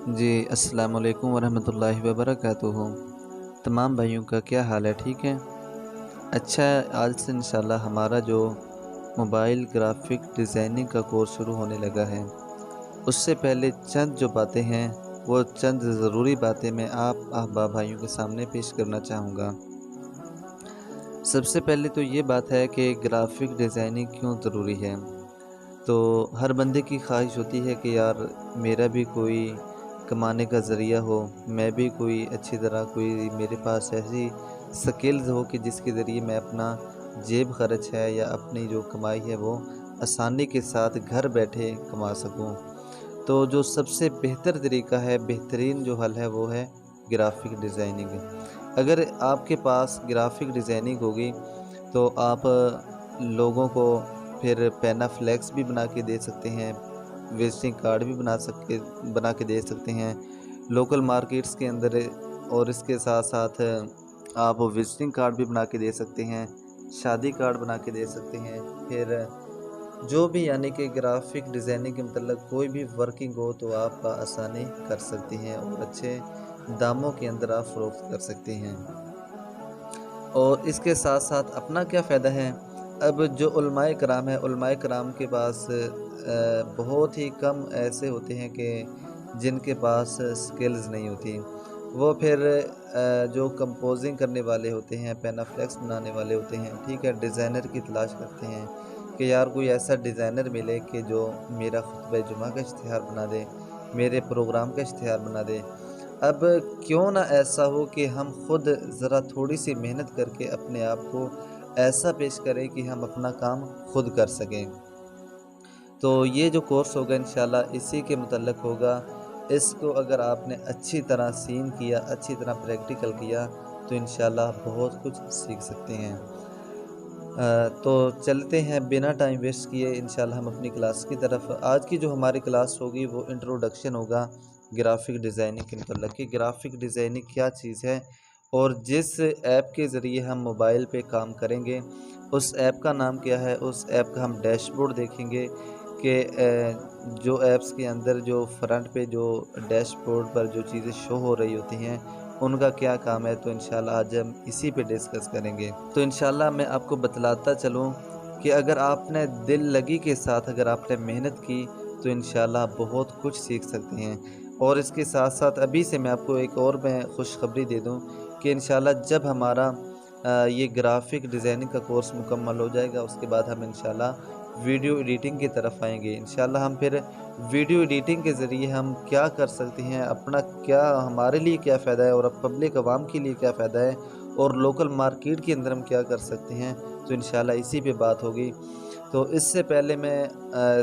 جی السلام علیکم ورحمۃ اللہ وبرکاتہ۔ تمام بھائیوں کا کیا حال ہے؟ ٹھیک ہے؟ اچھا، آج سے انشاءاللہ ہمارا جو موبائل گرافک ڈیزائننگ کا کورس شروع ہونے لگا ہے، اس سے پہلے چند جو باتیں ہیں وہ چند ضروری باتیں میں آپ احباب بھائیوں کے سامنے پیش کرنا چاہوں گا۔ سب سے پہلے تو یہ بات ہے کہ گرافک ڈیزائننگ کیوں ضروری ہے۔ تو ہر بندے کی خواہش ہوتی ہے کہ یار میرا بھی کوئی کمانے کا ذریعہ ہو، میں بھی کوئی اچھی طرح کوئی میرے پاس ایسی سکلز ہو کہ جس کے ذریعے میں اپنا جیب خرچ ہے یا اپنی جو کمائی ہے وہ آسانی کے ساتھ گھر بیٹھے کما سکوں۔ تو جو سب سے بہتر طریقہ ہے، بہترین جو حل ہے وہ ہے گرافک ڈیزائننگ۔ اگر آپ کے پاس گرافک ڈیزائننگ ہوگی تو آپ لوگوں کو پھر پینا فلیکس بھی بنا کے دے سکتے ہیں، وزٹنگ کارڈ بھی بنا کے دے سکتے ہیں لوکل مارکیٹس کے اندر، اور اس کے ساتھ ساتھ آپ وزٹنگ کارڈ بھی بنا کے دے سکتے ہیں، شادی کارڈ بنا کے دے سکتے ہیں۔ پھر جو بھی یعنی کہ گرافک ڈیزائننگ کے متعلق کوئی بھی ورکنگ ہو تو آپ آسانی کر سکتے ہیں اور اچھے داموں کے اندر آپ فروخت کر سکتے ہیں۔ اور اس کے ساتھ ساتھ اپنا کیا فائدہ ہے؟ اب جو علماء کرام ہیں، علماء کرام کے پاس بہت ہی کم ایسے ہوتے ہیں کہ جن کے پاس سکلز نہیں ہوتی۔ وہ پھر جو کمپوزنگ کرنے والے ہوتے ہیں، پینا فلیکس بنانے والے ہوتے ہیں، ٹھیک ہے، ڈیزائنر کی تلاش کرتے ہیں کہ یار کوئی ایسا ڈیزائنر ملے کہ جو میرا خطبہ جمعہ کا اشتہار بنا دے، میرے پروگرام کا اشتہار بنا دے۔ اب کیوں نہ ایسا ہو کہ ہم خود ذرا تھوڑی سی محنت کر کے اپنے آپ کو ایسا پیش کریں کہ ہم اپنا کام خود کر سکیں۔ تو یہ جو کورس ہوگا انشاءاللہ اسی کے متعلق ہوگا۔ اس کو اگر آپ نے اچھی طرح سین کیا، اچھی طرح پریکٹیکل کیا تو انشاءاللہ بہت کچھ سیکھ سکتے ہیں۔ تو چلتے ہیں بنا ٹائم ویسٹ کیے انشاءاللہ ہم اپنی کلاس کی طرف۔ آج کی جو ہماری کلاس ہوگی وہ انٹروڈکشن ہوگا گرافک ڈیزائننگ کے متعلق کہ گرافک ڈیزائننگ کیا چیز ہے، اور جس ایپ کے ذریعے ہم موبائل پہ کام کریں گے اس ایپ کا نام کیا ہے، اس ایپ کا ہم ڈیش بورڈ دیکھیں گے کہ جو ایپس کے اندر جو فرنٹ پہ جو ڈیش بورڈ پر جو چیزیں شو ہو رہی ہوتی ہیں ان کا کیا کام ہے۔ تو انشاءاللہ آج ہم اسی پہ ڈسکس کریں گے۔ تو انشاءاللہ میں آپ کو بتلاتا چلوں کہ اگر آپ نے دل لگی کے ساتھ اگر آپ نے محنت کی تو انشاءاللہ بہت کچھ سیکھ سکتے ہیں۔ اور اس کے ساتھ ساتھ ابھی سے میں آپ کو ایک اور خوشخبری دے دوں کہ انشاءاللہ جب ہمارا یہ گرافک ڈیزائننگ کا کورس مکمل ہو جائے گا اس کے بعد ہم انشاءاللہ ویڈیو ایڈیٹنگ کی طرف آئیں گے۔ انشاءاللہ ہم پھر ویڈیو ایڈیٹنگ کے ذریعے ہم کیا کر سکتے ہیں، اپنا کیا ہمارے لیے کیا فائدہ ہے اور پبلک عوام کے لیے کیا فائدہ ہے، اور لوکل مارکیٹ کے اندر ہم کیا کر سکتے ہیں، تو انشاءاللہ اسی پہ بات ہوگی۔ تو اس سے پہلے میں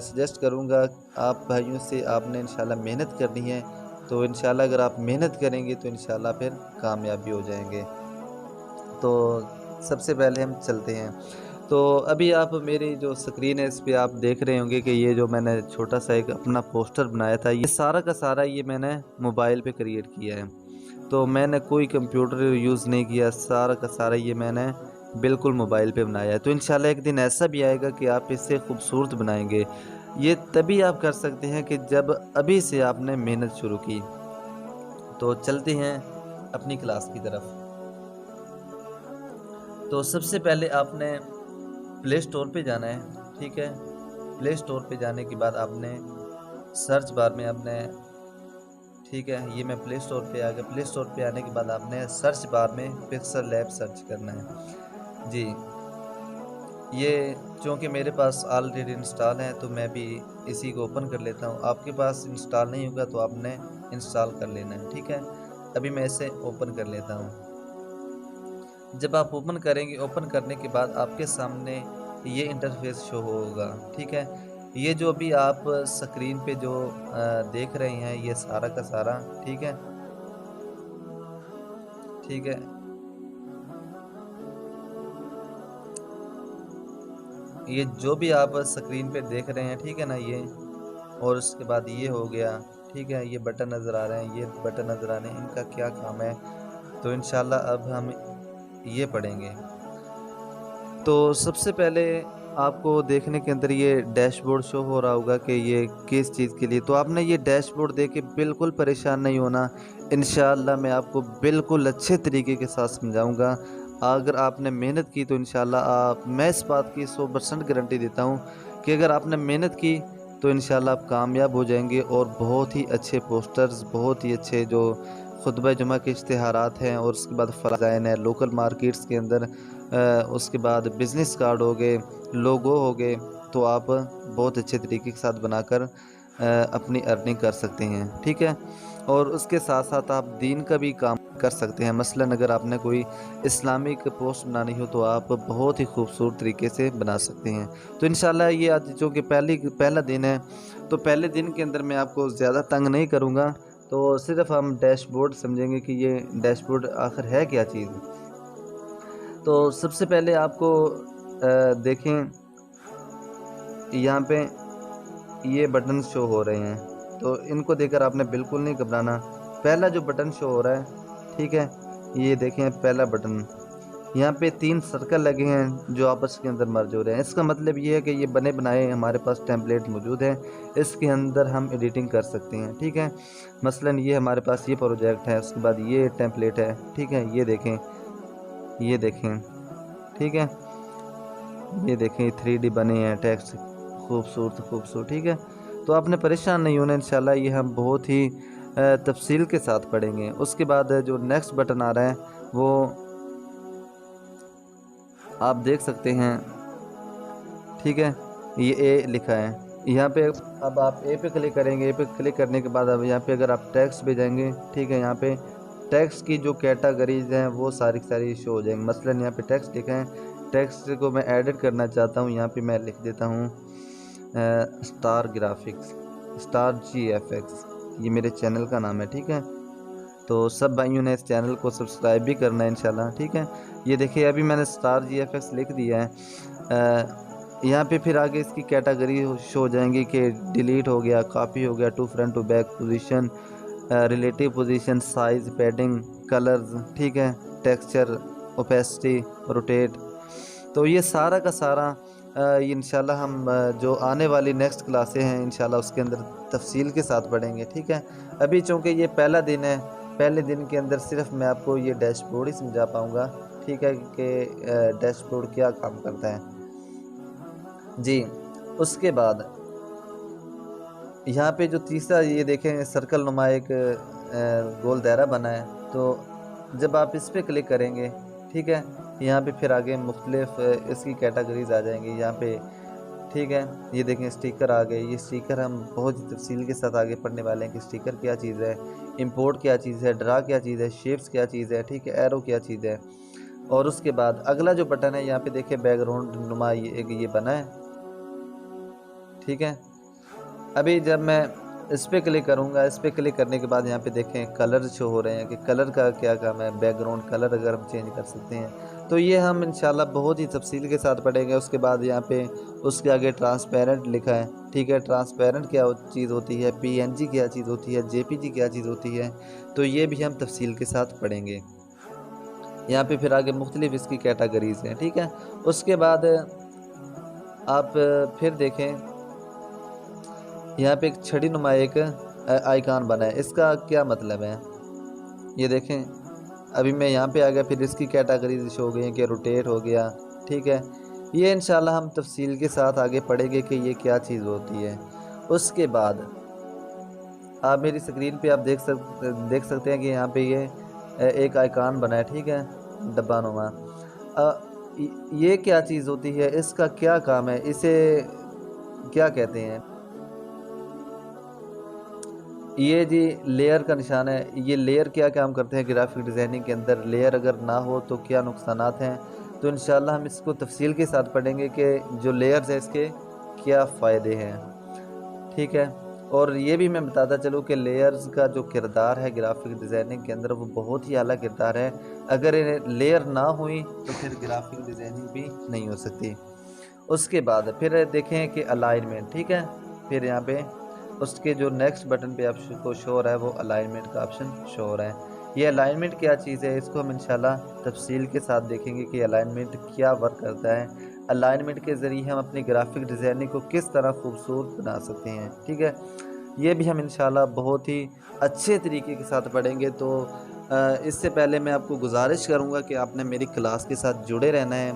سجیسٹ کروں گا آپ بھائیوں سے، آپ نے انشاءاللہ محنت کرنی ہے۔ تو انشاءاللہ اگر آپ محنت کریں گے تو انشاءاللہ پھر کامیابی ہو جائیں گے۔ تو سب سے پہلے ہم چلتے ہیں۔ تو ابھی آپ میری جو سکرین ہے اس پہ آپ دیکھ رہے ہوں گے کہ یہ جو میں نے چھوٹا سا ایک اپنا پوسٹر بنایا تھا، یہ سارا کا سارا یہ میں نے موبائل پہ کریٹ کیا ہے۔ تو میں نے کوئی کمپیوٹر یوز نہیں کیا، سارا کا سارا یہ میں نے بالکل موبائل پہ بنایا ہے۔ تو انشاءاللہ ایک دن ایسا بھی آئے گا کہ آپ اس سے خوبصورت بنائیں گے۔ یہ تبھی آپ کر سکتے ہیں کہ جب ابھی سے آپ نے محنت شروع کی۔ تو چلتے ہیں اپنی کلاس کی طرف۔ تو سب سے پہلے آپ نے پلے سٹور پہ جانا ہے، ٹھیک ہے۔ پلے سٹور پہ جانے کے بعد آپ نے سرچ بار میں آپ نے، ٹھیک ہے، یہ میں پلے سٹور پہ آ گیا۔ پلے سٹور پہ آنے کے بعد آپ نے سرچ بار میں پکسل لیب سرچ کرنا ہے۔ جی، یہ چونکہ میرے پاس آلریڈی انسٹال ہے تو میں بھی اسی کو اوپن کر لیتا ہوں۔ آپ کے پاس انسٹال نہیں ہوگا تو آپ نے انسٹال کر لینا ہے، ٹھیک ہے۔ ابھی میں اسے اوپن کر لیتا ہوں۔ جب آپ اوپن کریں گے، اوپن کرنے کے بعد آپ کے سامنے یہ انٹرفیس شو ہوگا، ٹھیک ہے۔ یہ جو ابھی آپ سکرین پہ جو دیکھ رہے ہیں یہ سارا کا سارا، ٹھیک ہے، ٹھیک ہے، یہ جو بھی آپ سکرین پہ دیکھ رہے ہیں، ٹھیک ہے نا، یہ اور اس کے بعد یہ ہو گیا، ٹھیک ہے، یہ بٹن نظر آ رہے ہیں، یہ بٹن نظر آ رہے ہیں، ان کا کیا کام ہے تو انشاءاللہ اب ہم یہ پڑھیں گے۔ تو سب سے پہلے آپ کو دیکھنے کے اندر یہ ڈیش بورڈ شو ہو رہا ہوگا کہ یہ کس چیز کے لیے، تو آپ نے یہ ڈیش بورڈ دیکھ کے بالکل پریشان نہیں ہونا، انشاءاللہ میں آپ کو بالکل اچھے طریقے کے ساتھ سمجھاؤں گا۔ اگر آپ نے محنت کی تو انشاءاللہ میں اس بات کی 100% گارنٹی دیتا ہوں کہ اگر آپ نے محنت کی تو انشاءاللہ آپ کامیاب ہو جائیں گے، اور بہت ہی اچھے پوسٹرز، بہت ہی اچھے جو خطبہ جمعہ کے اشتہارات ہیں، اور اس کے بعد فرازائن ہیں لوکل مارکیٹس کے اندر، اس کے بعد بزنس کارڈ ہو گئے، لوگو ہو گئے، تو آپ بہت اچھے طریقے کے ساتھ بنا کر اپنی ارننگ کر سکتے ہیں، ٹھیک ہے۔ اور اس کے ساتھ ساتھ آپ دین کا بھی کام کر سکتے ہیں، مثلاً اگر آپ نے کوئی اسلامک پوسٹ بنانی ہو تو آپ بہت ہی خوبصورت طریقے سے بنا سکتے ہیں۔ تو انشاءاللہ یہ آج چونکہ پہلا دن ہے، تو پہلے دن کے اندر میں آپ کو زیادہ تنگ نہیں کروں گا، تو صرف ہم ڈیش بورڈ سمجھیں گے کہ یہ ڈیش بورڈ آخر ہے کیا چیز۔ تو سب سے پہلے آپ کو دیکھیں یہاں پہ یہ بٹن شو ہو رہے ہیں، تو ان کو دیکھ کر آپ نے بالکل نہیں گھبرانا۔ پہلا جو بٹن شو ہو رہا ہے، ٹھیک ہے، یہ دیکھیں پہلا بٹن، یہاں پہ 3 سرکل لگے ہیں جو آپس کے اندر مرج ہو رہے ہیں۔ اس کا مطلب یہ ہے کہ یہ بنے بنائے ہمارے پاس ٹیمپلیٹ موجود ہے، اس کے اندر ہم ایڈیٹنگ کر سکتے ہیں، ٹھیک ہے۔ مثلاً یہ ہمارے پاس یہ پروجیکٹ ہے، اس کے بعد یہ ٹیمپلیٹ ہے، ٹھیک ہے، یہ دیکھیں، ٹھیک ہے، یہ دیکھیں 3D بنے ہیں، ٹیکسٹ خوبصورت، ٹھیک ہے۔ تو آپ نے پریشان نہیں ہونا، انشاءاللہ یہ ہم بہت ہی تفصیل کے ساتھ پڑھیں گے۔ اس کے بعد جو نیکسٹ بٹن آ رہا ہے وہ آپ دیکھ سکتے ہیں، ٹھیک ہے، یہ اے لکھا ہے یہاں پہ۔ اب آپ اے پہ کلک کریں گے، اے پہ کلک کرنے کے بعد اب یہاں پہ اگر آپ ٹیکسٹ پہ جائیں گے، ٹھیک ہے، یہاں پہ ٹیکسٹ کی جو کیٹاگریز ہیں وہ ساری شو ہو جائیں گے۔ مثلاً یہاں پہ ٹیکسٹ لکھا ہے، ٹیکسٹ کو میں ایڈٹ کرنا چاہتا ہوں، یہاں پہ میں لکھ دیتا ہوں اسٹار گرافکس، اسٹار GFX، یہ میرے چینل کا نام ہے، ٹھیک ہے۔ تو سب بھائیوں نے اس چینل کو سبسکرائب بھی کرنا ہے انشاءاللہ، ٹھیک ہے۔ یہ دیکھیں ابھی میں نے اسٹار GFX لکھ دیا ہے، یہاں پہ پھر آگے اس کی کیٹاگری شو ہو جائیں گی کہ ڈیلیٹ ہو گیا، کاپی ہو گیا، to front to back position, relative position, size, padding, colours, ٹھیک ہے، ٹیکسچر، اوپیسٹی، روٹیٹ۔ تو یہ سارا کا سارا یہ انشاءاللہ ہم جو آنے والی نیکسٹ کلاسیں ہیں انشاءاللہ اس کے اندر تفصیل کے ساتھ پڑھیں گے، ٹھیک ہے۔ ابھی چونکہ یہ پہلا دن ہے، پہلے دن کے اندر صرف میں آپ کو یہ ڈیش بورڈ ہی سمجھا پاؤں گا، ٹھیک ہے، کہ ڈیش بورڈ کیا کام کرتا ہے جی۔ اس کے بعد یہاں پہ جو تیسرا یہ دیکھیں سرکل نما ایک گول دائرہ بنا ہے، تو جب آپ اس پہ کلک کریں گے، ٹھیک ہے، یہاں پہ پھر آگے مختلف اس کی کیٹاگریز آ جائیں گی یہاں پہ، ٹھیک ہے۔ یہ دیکھیں اسٹیکر آ گئے، یہ اسٹیکر ہم بہت ہی تفصیل کے ساتھ آگے پڑھنے والے ہیں کہ اسٹیکر کیا چیز ہے، امپورٹ کیا چیز ہے، ڈرا کیا چیز ہے، شیپس کیا چیز ہے، ٹھیک ہے، ایرو کیا چیز ہے۔ اور اس کے بعد اگلا جو بٹن ہے یہاں پہ دیکھیں بیک گراؤنڈ نما یہ بنا ہے، ٹھیک ہے۔ ابھی جب میں اس پہ کلک کروں گا، اس پہ کلک کرنے کے بعد یہاں پہ دیکھیں کلر شو ہو رہے ہیں کہ کلر کا کیا کام ہے، بیک گراؤنڈ کلر اگر ہم چینج کر سکتے ہیں، تو یہ ہم انشاءاللہ بہت ہی تفصیل کے ساتھ پڑھیں گے۔ اس کے بعد یہاں پہ اس کے آگے ٹرانسپیرنٹ لکھا ہے، ٹھیک ہے، ٹرانسپیرنٹ کیا چیز ہوتی ہے، PNG کیا چیز ہوتی ہے، JPG کیا چیز ہوتی ہے، تو یہ بھی ہم تفصیل کے ساتھ پڑھیں گے۔ یہاں پہ پھر آگے مختلف اس کی کیٹاگریز ہیں، ٹھیک ہے۔ اس کے بعد آپ پھر دیکھیں یہاں پہ ایک چھڑی نما ایک آئیکن بنا ہے، اس کا کیا مطلب ہے، یہ دیکھیں ابھی میں یہاں پہ آ گیا، پھر اس کی کیٹاگریز شو ہو گئی ہیں کہ روٹیٹ ہو گیا، ٹھیک ہے۔ یہ انشاءاللہ ہم تفصیل کے ساتھ آگے پڑھیں گے کہ یہ کیا چیز ہوتی ہے۔ اس کے بعد آپ میری سکرین پہ آپ دیکھ سکتے ہیں کہ یہاں پہ یہ ایک آئیکن بنا ہے، ٹھیک ہے، ڈبہ نما۔ یہ کیا چیز ہوتی ہے، اس کا کیا کام ہے، اسے کیا کہتے ہیں، یہ جی لیئر کا نشان ہے۔ یہ لیئر کیا کام کرتے ہیں گرافک ڈیزائننگ کے اندر، لیئر اگر نہ ہو تو کیا نقصانات ہیں، تو انشاءاللہ ہم اس کو تفصیل کے ساتھ پڑھیں گے کہ جو لیئرز ہیں اس کے کیا فائدے ہیں، ٹھیک ہے۔ اور یہ بھی میں بتاتا چلوں کہ لیئرز کا جو کردار ہے گرافک ڈیزائننگ کے اندر وہ بہت ہی اعلیٰ کردار ہے، اگر لیئر نہ ہوئی تو پھر گرافک ڈیزائننگ بھی نہیں ہو سکتی۔ اس کے بعد پھر دیکھیں کہ الائنمنٹ، ٹھیک ہے، پھر یہاں پہ اس کے جو نیکسٹ بٹن پہ آپ کو شو ہو رہا ہے وہ الائنمنٹ کا آپشن شو ہو رہا ہے۔ یہ الائنمنٹ کیا چیز ہے، اس کو ہم انشاءاللہ تفصیل کے ساتھ دیکھیں گے کہ الائنمنٹ کیا ورک کرتا ہے۔ الائنمنٹ کے ذریعے ہم اپنی گرافک ڈیزائننگ کو کس طرح خوبصورت بنا سکتے ہیں، ٹھیک ہے، یہ بھی ہم انشاءاللہ بہت ہی اچھے طریقے کے ساتھ پڑھیں گے۔ تو اس سے پہلے میں آپ کو گزارش کروں گا کہ آپ نے میری کلاس کے ساتھ جڑے رہنا ہے،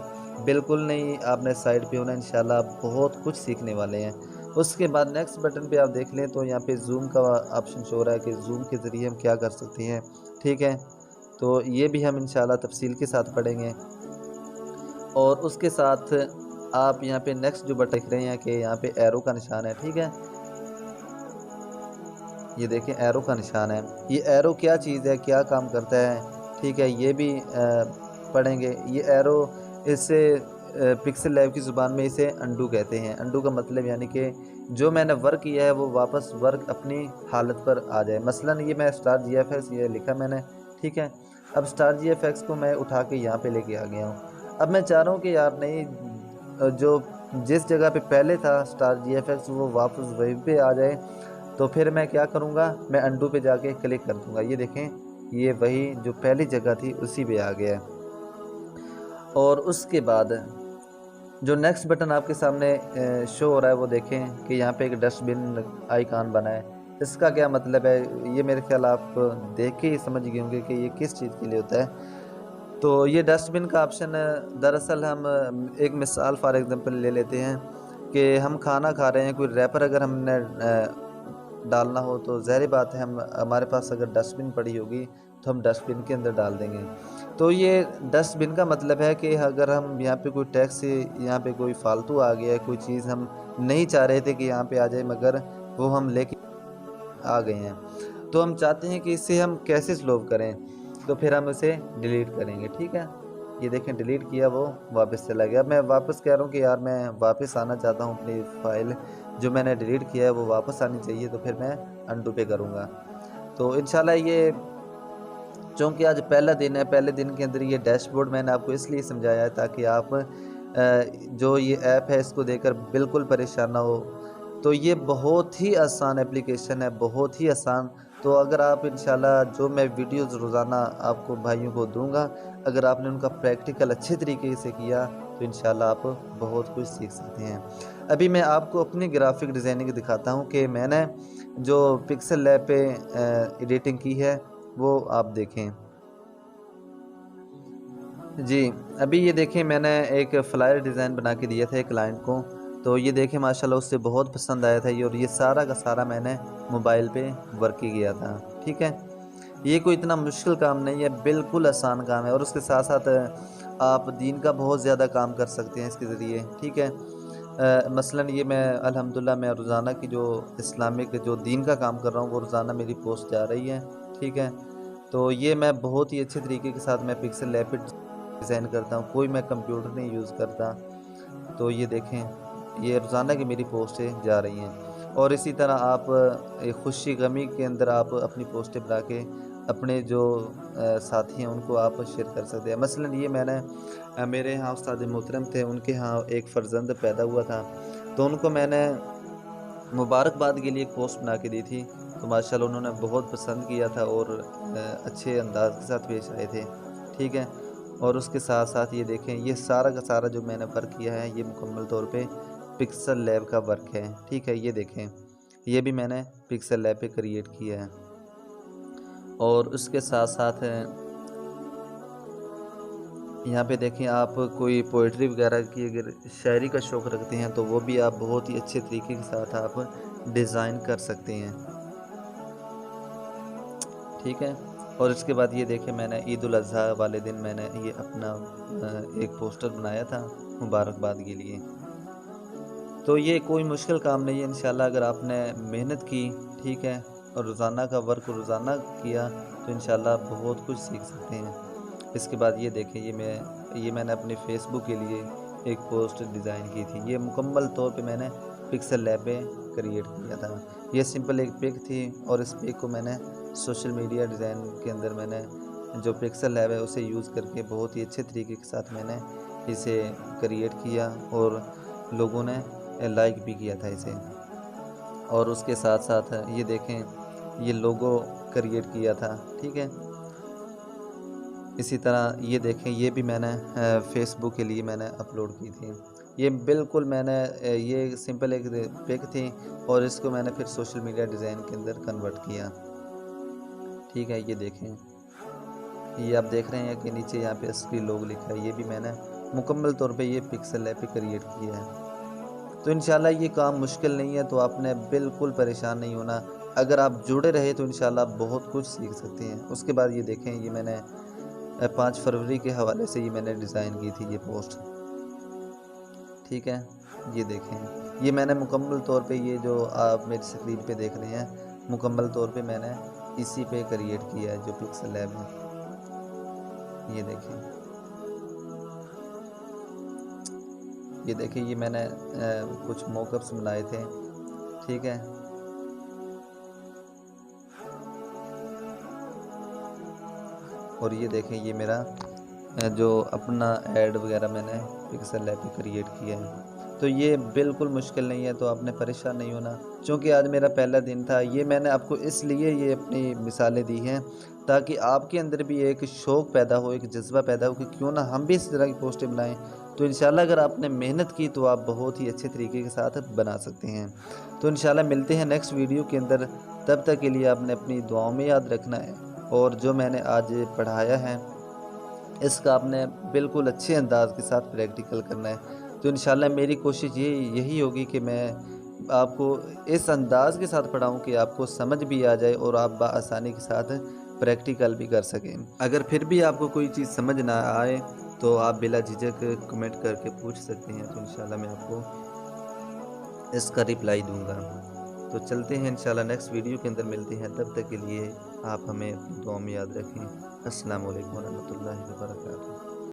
بالکل نہیں آپ نے سائڈ پہ ہونا ہے، انشاءاللہ آپ بہت کچھ سیکھنے والے ہیں۔ اس کے بعد نیکسٹ بٹن پہ آپ دیکھ لیں تو یہاں پہ زوم کا آپشن شو رہا ہے کہ زوم کے ذریعے ہم کیا کر سکتے ہیں، ٹھیک ہے، تو یہ بھی ہم انشاءاللہ تفصیل کے ساتھ پڑھیں گے۔ اور اس کے ساتھ آپ یہاں پہ نیکسٹ جو بٹن دیکھ رہے ہیں کہ یہاں پہ ایرو کا نشان ہے، ٹھیک ہے، یہ دیکھیں ایرو کا نشان ہے، یہ ایرو کیا چیز ہے، کیا کام کرتا ہے، ٹھیک ہے، یہ بھی پڑھیں گے۔ یہ ایرو اس سے پکسل لیب کی زبان میں اسے انڈو کہتے ہیں۔ انڈو کا مطلب یعنی کہ جو میں نے ورک کیا ہے وہ واپس ورک اپنی حالت پر آ جائے۔ مثلا یہ میں اسٹار جی ایف ایکس یہ لکھا میں نے، ٹھیک ہے، اب اسٹار جی ایف ایکس کو میں اٹھا کے یہاں پہ لے کے آ گیا ہوں۔ اب میں چاہ رہا ہوں کہ یار نہیں، جو جس جگہ پہ پہلے تھا اسٹار جی ایف ایکس وہ واپس وہیں پہ آ جائے، تو پھر میں کیا کروں گا، میں انڈو پہ جا کے کلک کر دوں گا۔ یہ دیکھیں یہ وہی جو پہلی جگہ تھی اسی پہ آ گیا ہے۔ اور اس کے بعد جو نیکسٹ بٹن آپ کے سامنے شو ہو رہا ہے وہ دیکھیں کہ یہاں پہ ایک ڈسٹ بن آئیکن بنا ہے۔ اس کا کیا مطلب ہے، یہ میرے خیال آپ دیکھ کے ہی سمجھ گئے ہوں گے کہ یہ کس چیز کے لیے ہوتا ہے۔ تو یہ ڈسٹ بن کا آپشن دراصل ہم ایک مثال فار ایگزامپل لے لیتے ہیں کہ ہم کھانا کھا رہے ہیں، کوئی ریپر اگر ہم نے ڈالنا ہو تو ظاہر بات ہے ہمارے پاس اگر ڈسٹ بن پڑی ہوگی تو ہم ڈسٹ بن کے اندر ڈال دیں گے۔ تو یہ ڈسٹ بن کا مطلب ہے کہ اگر ہم یہاں پہ کوئی ٹیکس، یہاں پہ کوئی فالتو آ گیا ہے، کوئی چیز ہم نہیں چاہ رہے تھے کہ یہاں پہ آ جائے مگر وہ ہم لے کے آ گئے ہیں، تو ہم چاہتے ہیں کہ اسے ہم کیسے سلو کریں، تو پھر ہم اسے ڈیلیٹ کریں گے، ٹھیک ہے، یہ دیکھیں ڈیلیٹ کیا وہ واپس چلا گیا۔ اب میں واپس کہہ رہا ہوں کہ یار میں واپس آنا چاہتا ہوں، اپنی فائل جو میں نے ڈیلیٹ کیا ہے وہ واپس آنی چاہیے، تو پھر میں انڈو پہ کروں گا۔ تو انشاءاللہ یہ چونکہ آج پہلا دن ہے، پہلے دن کے اندر یہ ڈیش بورڈ میں نے آپ کو اس لیے سمجھایا ہے تاکہ آپ جو یہ ایپ ہے اس کو دیکھ کر بالکل پریشان نہ ہو۔ تو یہ بہت ہی آسان اپلیکیشن ہے، بہت ہی آسان۔ تو اگر آپ انشاءاللہ جو میں ویڈیوز روزانہ آپ کو بھائیوں کو دوں گا، اگر آپ نے ان کا پریکٹیکل اچھے طریقے سے کیا تو انشاءاللہ آپ بہت کچھ سیکھ سکتے ہیں۔ ابھی میں آپ کو اپنی گرافک ڈیزائننگ دکھاتا ہوں کہ میں نے جو پکسل لیب پہ ایڈیٹنگ کی ہے وہ آپ دیکھیں۔ جی ابھی یہ دیکھیں میں نے ایک فلائر ڈیزائن بنا کے دیا تھا ایک کلائنٹ کو، تو یہ دیکھیں ماشاءاللہ اس سے بہت پسند آیا تھا یہ، اور یہ سارا کا سارا میں نے موبائل پہ ورک کیا تھا، ٹھیک ہے، یہ کوئی اتنا مشکل کام نہیں ہے، بالکل آسان کام ہے، اور اس کے ساتھ ساتھ آپ دین کا بہت زیادہ کام کر سکتے ہیں اس کے ذریعے، ٹھیک ہے۔ مثلا یہ میں الحمدللہ میں روزانہ کی جو اسلامک جو دین کا کام کر رہا ہوں وہ روزانہ میری پوسٹ جا رہی ہے، ٹھیک ہے، تو یہ میں بہت ہی اچھے طریقے کے ساتھ میں پکسل لیب پہ ڈیزائن کرتا ہوں، کوئی میں کمپیوٹر نہیں یوز کرتا۔ تو یہ دیکھیں یہ روزانہ کی میری پوسٹیں جا رہی ہیں، اور اسی طرح آپ خوشی غمی کے اندر آپ اپنی پوسٹیں بنا کے اپنے جو ساتھی ہیں ان کو آپ شیئر کر سکتے ہیں۔ مثلا یہ میں نے میرے ہاں استاد محترم تھے، ان کے ہاں ایک فرزند پیدا ہوا تھا، تو ان کو میں نے مبارکباد کے لیے ایک پوسٹ بنا کے دی تھی، تو ماشاءاللہ انہوں نے بہت پسند کیا تھا اور اچھے انداز کے ساتھ پیش آئے تھے، ٹھیک ہے۔ اور اس کے ساتھ ساتھ یہ دیکھیں یہ سارا کا سارا جو میں نے ورک کیا ہے یہ مکمل طور پہ پکسل لیب کا ورک ہے، ٹھیک ہے، یہ دیکھیں یہ بھی میں نے پکسل لیب پہ کریٹ کیا ہے۔ اور اس کے ساتھ ساتھ یہاں پہ دیکھیں آپ کوئی پوئٹری وغیرہ کی اگر شاعری کا شوق رکھتے ہیں تو وہ بھی آپ بہت ہی اچھے طریقے کے ساتھ آپ ڈیزائن کر سکتے ہیں، ٹھیک ہے۔ اور اس کے بعد یہ دیکھیں میں نے عید الاضحیٰ والے دن میں نے یہ اپنا ایک پوسٹر بنایا تھا مبارکباد کے لیے۔ تو یہ کوئی مشکل کام نہیں ہے، انشاءاللہ اگر آپ نے محنت کی، ٹھیک ہے، اور روزانہ کا ورک روزانہ کیا تو انشاءاللہ بہت کچھ سیکھ سکتے ہیں۔ اس کے بعد یہ دیکھیں یہ میں نے اپنے فیس بک کے لیے ایک پوسٹ ڈیزائن کی تھی، یہ مکمل طور پہ میں نے پکسل لیب پہ کریٹ کیا تھا۔ یہ سمپل ایک پک تھی، اور اس پک کو میں نے سوشل میڈیا ڈیزائن کے اندر میں نے جو پکسل لیب ہے اسے یوز کر کے بہت ہی اچھے طریقے کے ساتھ میں نے اسے کریٹ کیا، اور لوگوں نے لائک بھی کیا تھا اسے۔ اور اس کے ساتھ ساتھ یہ دیکھیں یہ لوگو کریٹ کیا تھا، ٹھیک ہے۔ اسی طرح یہ دیکھیں یہ بھی میں نے فیس بک کے لیے میں نے اپلوڈ کی تھی۔ یہ بالکل میں نے یہ سمپل ایک پک تھی اور اس کو میں نے پھر سوشل میڈیا ڈیزائن کے اندر کنورٹ کیا، ٹھیک ہے۔ یہ دیکھیں، یہ آپ دیکھ رہے ہیں کہ نیچے یہاں پہ اسکری لوگ لکھا ہے، یہ بھی میں نے مکمل طور پہ یہ پکسل لیب پہ کریٹ کیا ہے۔ تو انشاءاللہ یہ کام مشکل نہیں ہے، تو آپ نے بالکل پریشان نہیں ہونا، اگر آپ جڑے رہے تو انشاءاللہ آپ بہت کچھ سیکھ سکتے ہیں۔ اس کے بعد یہ دیکھیں، یہ میں نے 5 فروری کے حوالے سے یہ میں نے ڈیزائن کی تھی یہ پوسٹ، ٹھیک ہے۔ یہ دیکھیں، یہ میں نے مکمل طور پہ یہ جو آپ میری اسکرین پہ دیکھ رہے ہیں مکمل طور پہ میں نے اسی پہ کریٹ کیا ہے جو پکسل لیب ہے۔ یہ دیکھیں، یہ دیکھیں، یہ میں نے کچھ موک اپس بنائے تھے، ٹھیک ہے۔ اور یہ دیکھیں، یہ میرا جو اپنا ایڈ وغیرہ میں نے پکسل لیب پہ کریٹ کیا ہے۔ تو یہ بالکل مشکل نہیں ہے، تو آپ نے پریشان نہیں ہونا، چونکہ آج میرا پہلا دن تھا۔ یہ میں نے آپ کو اس لیے یہ اپنی مثالیں دی ہیں تاکہ آپ کے اندر بھی ایک شوق پیدا ہو، ایک جذبہ پیدا ہو کہ کیوں نہ ہم بھی اس طرح کی پوسٹیں بنائیں۔ تو انشاءاللہ اگر آپ نے محنت کی تو آپ بہت ہی اچھے طریقے کے ساتھ بنا سکتے ہیں۔ تو انشاءاللہ ملتے ہیں نیکسٹ ویڈیو کے اندر، تب تک کے لیے آپ نے اپنی دعاؤں میں یاد رکھنا ہے، اور جو میں نے آج پڑھایا ہے اس کا آپ نے بالکل اچھے انداز کے ساتھ پریکٹیکل کرنا ہے۔ تو انشاءاللہ میری کوشش یہی ہوگی کہ میں آپ کو اس انداز کے ساتھ پڑھاؤں کہ آپ کو سمجھ بھی آ جائے اور آپ بآسانی کے ساتھ پریکٹیکل بھی کر سکیں۔ اگر پھر بھی آپ کو کوئی چیز سمجھ نہ آئے تو آپ بلا جھجک کمنٹ کر کے پوچھ سکتے ہیں، تو انشاءاللہ میں آپ کو اس کا رپلائی دوں گا۔ تو چلتے ہیں، انشاءاللہ نیکسٹ ویڈیو کے اندر ملتے ہیں، تب تک کے لیے آپ ہمیں اپنی دعاؤں میں یاد رکھیں۔ السلام علیکم ورحمۃ اللہ وبرکاتہ۔